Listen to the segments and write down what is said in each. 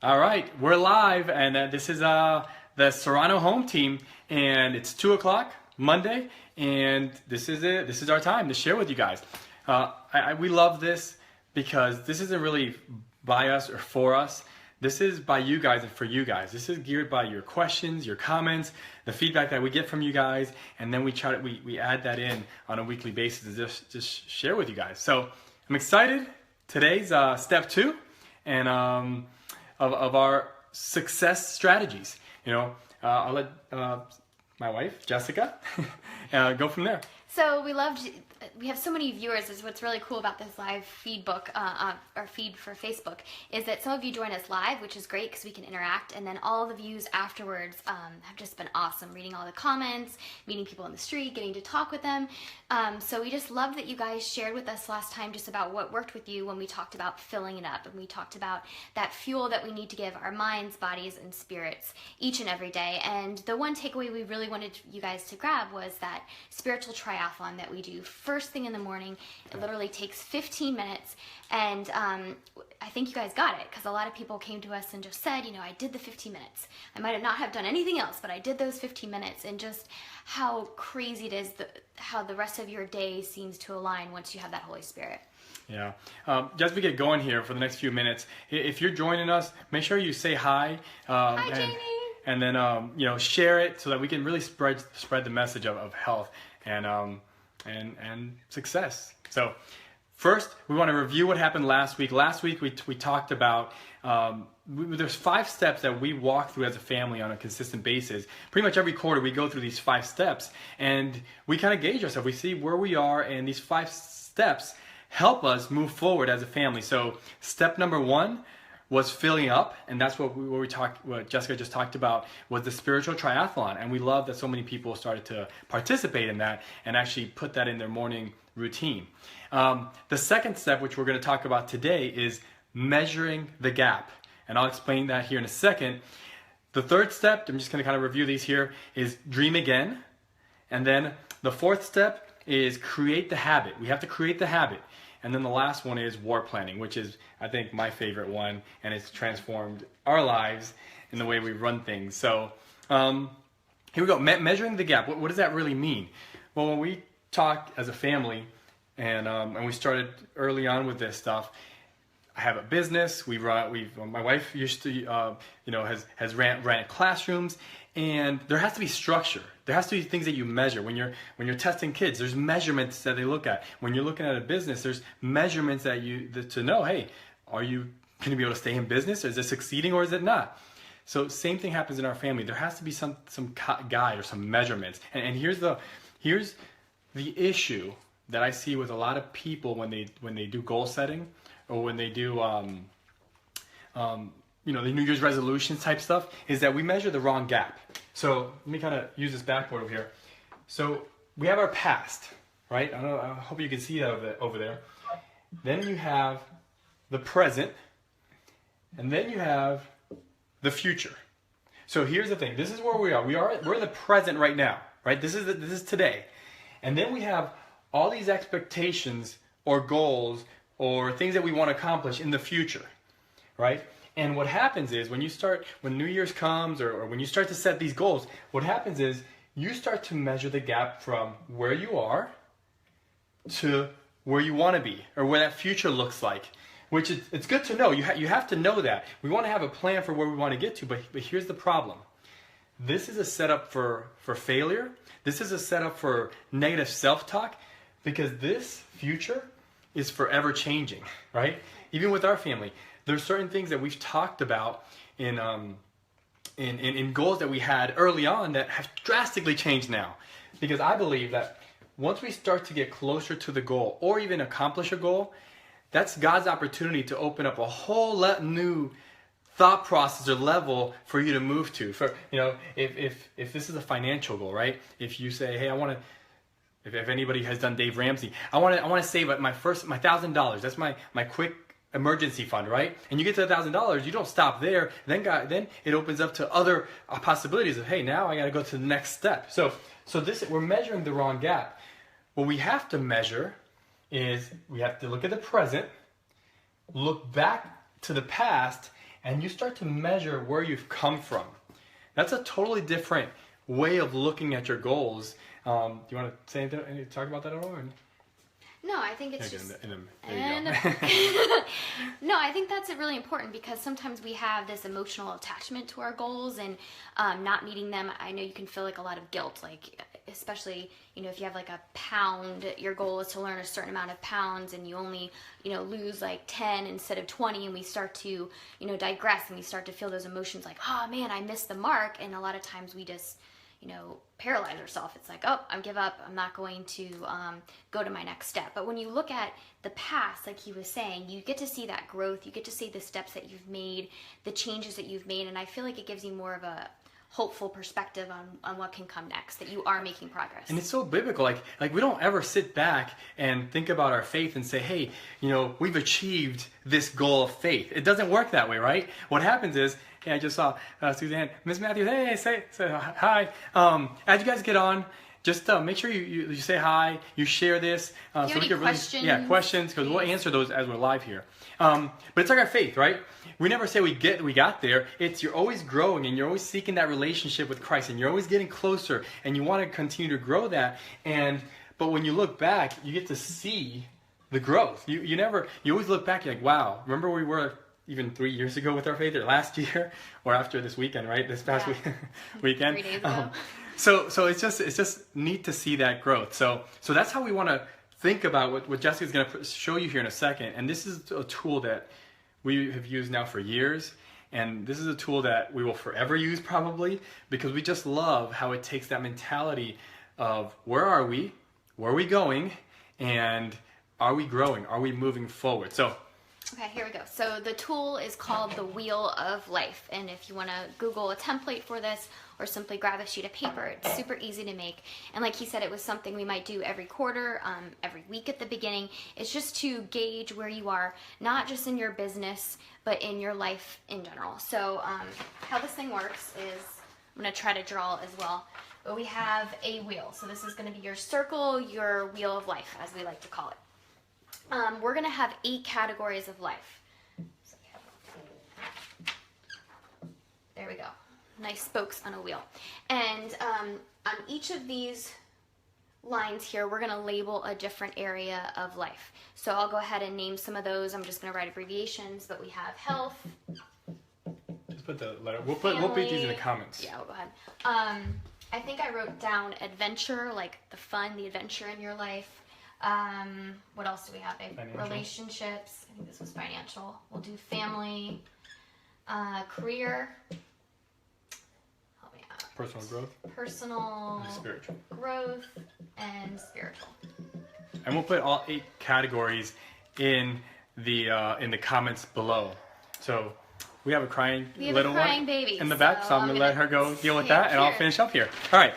All right, we're live, and this is the Serrano home team, and it's 2 o'clock Monday, and this is it. This is our time to share with you guys. We love this because this isn't really by us or for us. This is by you guys and for you guys. This is geared by your questions, your comments, the feedback that we get from you guys, and then we add that in on a weekly basis to just share with you guys. So I'm excited. Today's step 2, and of our success strategies. I'll let my wife, Jessica, go from there. So we have so many viewers. Is what's really cool about this live feed book, our feed for Facebook, is that some of you join us live, which is great because we can interact, and then all the views afterwards have just been awesome. Reading all the comments, meeting people in the street, getting to talk with them. So we just love that you guys shared with us last time just about what worked with you when we talked about filling it up, and we talked about that fuel that we need to give our minds, bodies, and spirits each and every day. And the one takeaway we really wanted you guys to grab was that spiritual triathlon that we do first thing in the morning. It literally takes 15 minutes, and I think you guys got it, because a lot of people came to us and just said, I did the 15 minutes. I might have not have done anything else, but I did those 15 minutes, and just how crazy it is how the rest of your day seems to align once you have that Holy Spirit. Yeah. Just as we get going here for the next few minutes, if you're joining us, make sure you say hi. Hi, Jamie. And then share it so that we can really spread the message of health and success. So first, we want to review what happened last week. Last week we talked about there's 5 steps that we walk through as a family on a consistent basis. Pretty much every quarter we go through these 5 steps, and we kind of gauge ourselves. We see where we are, and these 5 steps help us move forward as a family. So step number 1 was filling up, and that's what Jessica just talked about, was the spiritual triathlon. And we love that so many people started to participate in that and actually put that in their morning routine. The second step, which we're going to talk about today, is measuring the gap. And I'll explain that here in a second. The third step, I'm just going to kind of review these here, is dream again. And then the fourth step is create the habit. We have to create the habit. And then the last one is war planning, which is, I think, my favorite one, and it's transformed our lives in the way we run things. So here we go, measuring the gap. What does that really mean? Well, when we talk as a family, and we started early on with this stuff, I have a business. My wife used to, has ran classrooms, and there has to be structure. There has to be things that you measure. When you're testing kids, there's measurements that they look at. When you're looking at a business, there's measurements to know, hey, are you going to be able to stay in business? Is it succeeding or is it not? So same thing happens in our family. There has to be some guide or some measurements. And here's the issue that I see with a lot of people when they do goal setting, or when they do the New Year's resolutions type stuff, is that we measure the wrong gap. So let me kind of use this backboard over here. So we have our past, right? I hope you can see that over there. Then you have the present, and then you have the future. So here's the thing. This is where we are. We're in the present right now, right? This is today. And then we have all these expectations or goals or things that we want to accomplish in the future, right? And what happens is when New Year's comes, or when you start to set these goals, what happens is you start to measure the gap from where you are to where you want to be, or where that future looks like, which it's good to know. You have to know that. We want to have a plan for where we want to get to, but here's the problem. This is a setup for failure. This is a setup for negative self-talk, because this future is forever changing, right? Even with our family, there's certain things that we've talked about in goals that we had early on that have drastically changed now. Because I believe that once we start to get closer to the goal, or even accomplish a goal, that's God's opportunity to open up a whole new thought process or level for you to move to. If this is a financial goal, right? If you say, hey, if anybody has done Dave Ramsey, I want to save my $1,000. That's my quick emergency fund, right? And you get to $1,000, you don't stop there. Then it opens up to other possibilities of, hey, now I got to go to the next step. So we're measuring the wrong gap. What we have to measure is we have to look at the present, look back to the past, and you start to measure where you've come from. That's a totally different way of looking at your goals. Do you want to say anything, talk about that at all? Or? No, I think it's Okay, just. there you go. No, I think that's really important because sometimes we have this emotional attachment to our goals and not meeting them. I know you can feel like a lot of guilt, like especially if you have like a pound, your goal is to learn a certain amount of pounds, and you only lose like 10 instead of 20, and we start to digress, and we start to feel those emotions like, oh man, I missed the mark, and a lot of times we just paralyze ourselves. It's like, oh, I give up. I'm not going to go to my next step. But when you look at the past, like he was saying, you get to see that growth. You get to see the steps that you've made, the changes that you've made. And I feel like it gives you more of a hopeful perspective on what can come next, that you are making progress. And it's so biblical. Like we don't ever sit back and think about our faith and say, hey, we've achieved this goal of faith. It doesn't work that way, right? What happens is, hey, I just saw Suzanne, Miss Matthews, hey, say hi. As you guys get on, just make sure you say hi, you share this. So we can questions? Questions, because we'll answer those as we're live here. But it's like our faith, right? We never say we got there. It's you're always growing, and you're always seeking that relationship with Christ, and you're always getting closer, and you want to continue to grow that. But when you look back, you get to see the growth. You always look back, you're like, wow, remember where we were even 3 years ago with our faith, or last year, or after this weekend, right? This past weekend. 3 days ago. So it's just neat to see that growth. So that's how we want to think about what Jessica's going to show you here in a second. And this is a tool that we have used now for years. And this is a tool that we will forever use probably, because we just love how it takes that mentality of where are we going, and are we growing? Are we moving forward? So okay, here we go. So the tool is called the Wheel of Life. And if you want to Google a template for this, or simply grab a sheet of paper, it's super easy to make. And like he said, it was something we might do every quarter, every week at the beginning. It's just to gauge where you are, not just in your business, but in your life in general. So how this thing works is, I'm going to try to draw as well. But we have a wheel. So this is going to be your circle, your wheel of life, as we like to call it. We're going to have 8 categories of life. So there we go. Nice spokes on a wheel. And on each of these lines here, we're going to label a different area of life. So I'll go ahead and name some of those. I'm just going to write abbreviations, but we have health. Just put the letter. We'll put these in the comments. Yeah, we'll go ahead. I think I wrote down adventure, like the fun, the adventure in your life. What else do we have? Relationships. I think this was financial. We'll do family, career. Help me out. Personal growth. Personal. And spiritual. Growth and spiritual. And we'll put all 8 categories in the comments below. So we have a crying little one baby in the back, so I'm gonna let her go deal with that, and I'll finish up here. All right.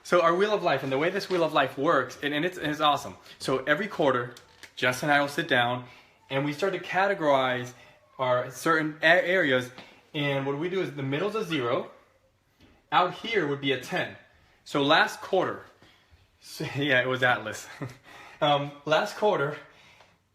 So our Wheel of Life, and the way this Wheel of Life works, and it's awesome. So every quarter, Jess and I will sit down, and we start to categorize our certain areas. And what we do is the middle's a 0. Out here would be a 10. So last quarter, yeah, it was Atlas. Last quarter,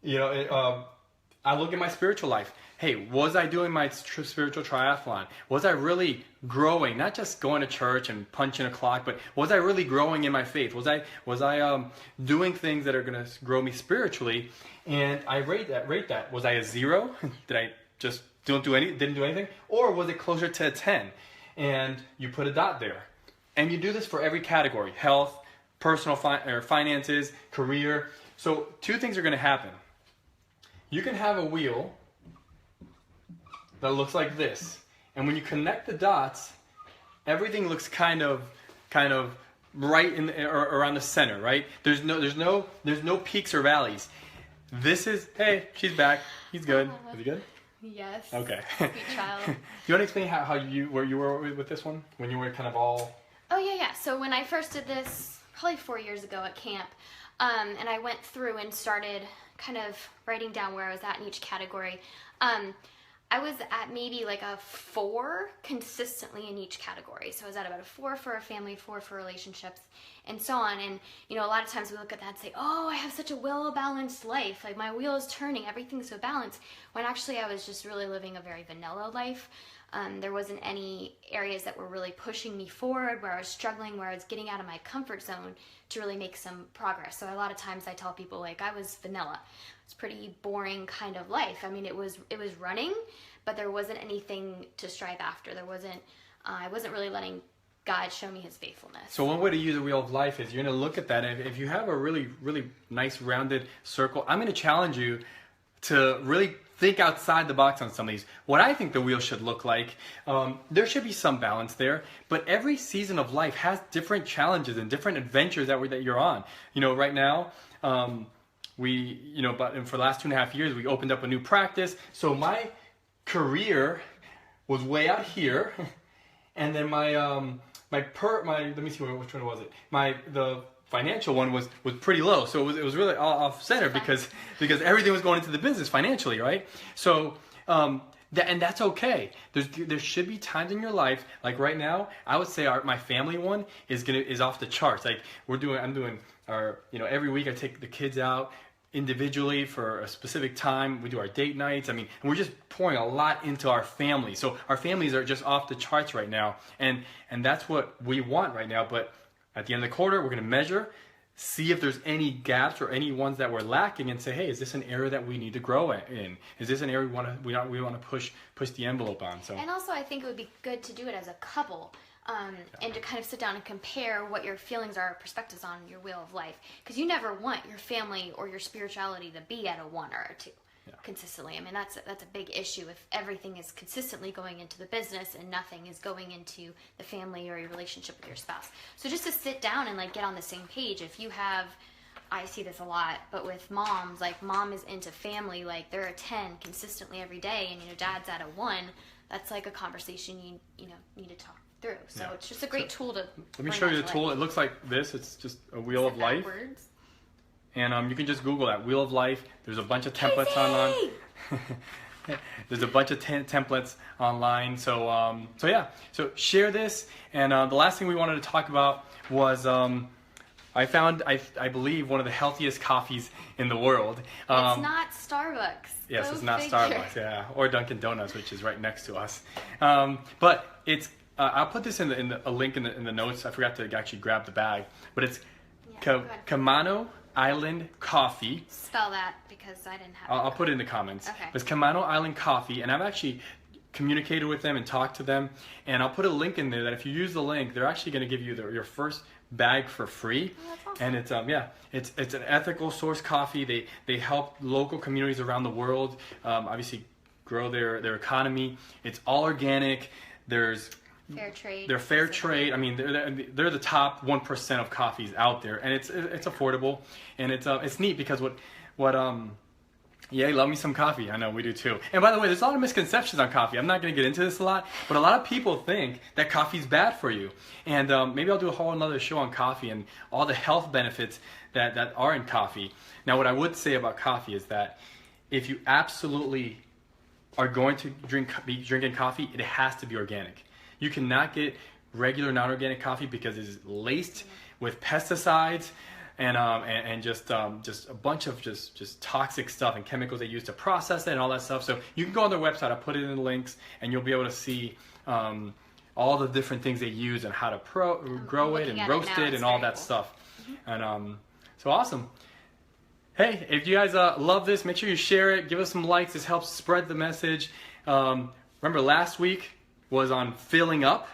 I look at my spiritual life. Hey, was I doing my spiritual triathlon? Was I really growing? Not just going to church and punching a clock, but was I really growing in my faith? Was I doing things that are going to grow me spiritually? And I rate that. Was I a 0? Did I just didn't do anything? Or was it closer to a 10? And you put a dot there. And you do this for every category: health, personal finances, career. So 2 things are going to happen. You can have a wheel that looks like this, and when you connect the dots, everything looks kind of right in around the center, right? There's no peaks or valleys. This is, hey, she's back. He's good. Is he good? Yes. Okay. Sweet child. Do you want to explain where you were with this one when you were kind of all? Oh yeah. So when I first did this, probably 4 years ago at camp, and I went through and started kind of writing down where I was at in each category. I was at maybe like a 4 consistently in each category. So I was at about a 4 for a family, 4 for relationships, and so on. And, you know, a lot of times we look at that and say, oh, I have such a well-balanced life. Like, my wheel is turning. Everything's so balanced. When actually I was just really living a very vanilla life. There wasn't any areas that were really pushing me forward, where I was struggling, where I was getting out of my comfort zone to really make some progress. So a lot of times I tell people, like, I was vanilla. It's pretty boring kind of life. I mean, it was running, but there wasn't anything to strive after. There wasn't, I wasn't really letting God show me his faithfulness. So one way to use the wheel of life is you're going to look at that. And if you have a really, really nice rounded circle, I'm going to challenge you to really think outside the box on some of these. What I think the wheel should look like, there should be some balance there, but every season of life has different challenges and different adventures that you're on. You know, right now, but for the last 2.5 years, we opened up a new practice. So my career was way out here, and then let me see, which one was it? The financial one was pretty low, so it was really off center because everything was going into the business financially, right? So and that's okay. There should be times in your life, like right now, I would say my family one is off the charts. Like I'm doing our, you know, every week I take the kids out individually for a specific time. We do our date nights. I mean, and we're just pouring a lot into our family. So our families are just off the charts right now, and that's what we want right now. But at the end of the quarter, we're going to measure, see if there's any gaps or any ones that we're lacking, and say, hey, is this an area that we need to grow in? Is this an area we want to push the envelope on? So. And also, I think it would be good to do it as a couple. And to kind of sit down and compare what your feelings are, perspectives on your wheel of life. Because you never want your family or your spirituality to be at a 1 or a 2 consistently. I mean, that's a big issue if everything is consistently going into the business and nothing is going into the family or your relationship with your spouse. So just to sit down and like get on the same page. If you have, I see this a lot, but with moms, like mom is into family, like they're a 10 consistently every day, and dad's at a 1. That's like a conversation you need to talk through. So it's just a great tool to. Let me show you the tool. It looks like this. It's just a wheel of life. Backwards? And you can just Google that, wheel of life. There's a bunch of templates online. There's a bunch of templates online. So so share this. And the last thing we wanted to talk about was I found, I believe, one of the healthiest coffees in the world. It's not Starbucks. Yes, it's not Starbucks, yeah, or Dunkin' Donuts, which is right next to us. But it's, I'll put this in a link in the notes. I forgot to actually grab the bag, but it's Camano Island Coffee. Spell that because I didn't have it. I'll put it in the comments. Okay. It's Camano Island Coffee, and I've actually communicated with them and talked to them, and I'll put a link in there that if you use the link, they're actually going to give you your first bag for free. Oh, that's awesome. And it's an ethical source coffee. They help local communities around the world obviously grow their economy. It's all organic. There's fair trade. They're fair trade. I mean, they're the top 1% of coffees out there, and it's affordable, and it's neat because yeah, love me some coffee. I know we do too. And by the way, there's a lot of misconceptions on coffee. I'm not going to get into this a lot, but a lot of people think that coffee's bad for you. And maybe I'll do a whole another show on coffee and all the health benefits that are in coffee. Now, what I would say about coffee is that if you absolutely are going to be drinking coffee, it has to be organic. You cannot get regular non-organic coffee because it's laced with pesticides and just a bunch of just toxic stuff and chemicals they use to process it and all that stuff. So you can go on their website. I'll put it in the links, and you'll be able to see all the different things they use and how to grow it and roast it and all that stuff. And so awesome. Hey, if you guys love this, make sure you share it. Give us some likes. This helps spread the message. Remember, last week was on filling up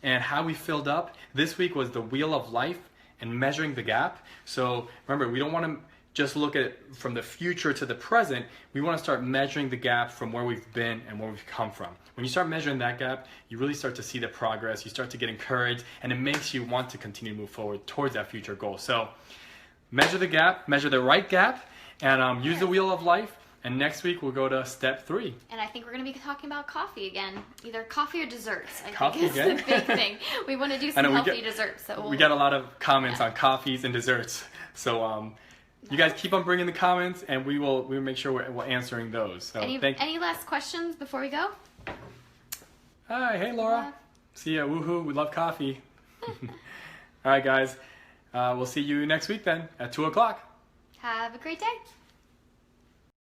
and how we filled up. This week was the wheel of life and measuring the gap. So remember, we don't want to just look at it from the future to the present. We want to start measuring the gap from where we've been and where we've come from. When you start measuring that gap, you really start to see the progress. You start to get encouraged, and it makes you want to continue to move forward towards that future goal. So measure the gap, measure the right gap, and use the wheel of life. And next week we'll go to step 3. And I think we're going to be talking about coffee again. Either coffee or desserts. Coffee think is again? the big thing. We want to do some healthy desserts. So we get a lot of comments on coffees and desserts. So You guys keep on bringing the comments, and we'll make sure we're answering those. So Any last questions before we go? Hi, hey Laura. See ya. Woohoo! We love coffee. All right, guys. We'll see you next week then at 2:00. Have a great day.